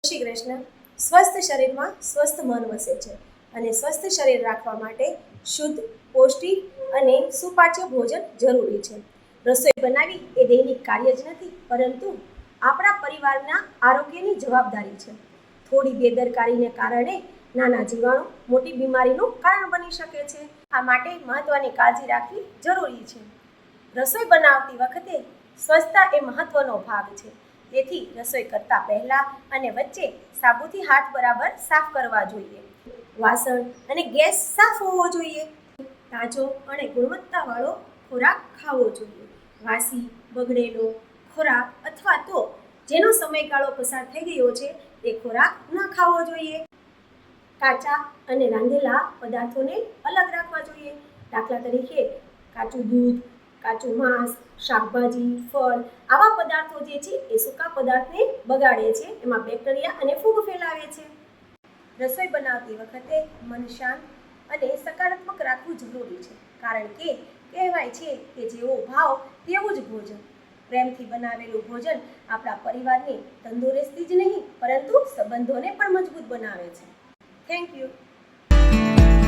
શ્રી કૃષ્ણ. સ્વસ્થ શરીરમાં સ્વસ્થ મન વસે છે અને સ્વસ્થ શરીર રાખવા માટે શુદ્ધ, પૌષ્ટિક અને સુપાચ્ય ભોજન જરૂરી છે. રસોઈ બનાવવી એ દૈનિક કાર્ય જ નથી, પરંતુ આપણા પરિવારના આરોગ્યની જવાબદારી છે. થોડી બેદરકારીને કારણે નાના જીવાણુ મોટી બીમારીનું કારણ બની શકે છે. આ માટે મહત્વની કાળજી રાખવી જરૂરી છે. રસોઈ બનાવતી વખતે સ્વચ્છતા એ મહત્વનો ભાગ છે. તેથી રસોઈ કરતા પહેલા અને વચ્ચે સાબુથી હાથ બરાબર સાફ કરવા જોઈએ. વાસણ અને ગેસ સાફ હોવો જોઈએ. તાજો અને ગુણવત્તાવાળો ખોરાક ખાવો જોઈએ. વાસી, બગડેલો ખોરાક અથવા તો જેનો સમયગાળો પસાર થઈ ગયો છે તે ખોરાક ન ખાવો જોઈએ. કાચા અને રાંધેલા પદાર્થોને અલગ રાખવા જોઈએ. દાખલા તરીકે કાચું દૂધ, કાચું માંસ, શાકભાજી, ફળ આવા પદાર્થો જે છે એ સૂકા પદાર્થને બગાડે છે, એમાં બેક્ટેરિયા અને ફૂગ ફેલાવે છે. રસોઈ બનાવતી વખતે મન શાંત અને સકારાત્મક રાખવું જરૂરી છે, કારણ કે કહેવાય છે કે જેવો ભાવ તેવું જ ભોજન. પ્રેમથી બનાવેલું ભોજન આપણા પરિવારની તંદુરસ્તી જ નહીં, પરંતુ સંબંધોને પણ મજબૂત બનાવે છે. Thank you.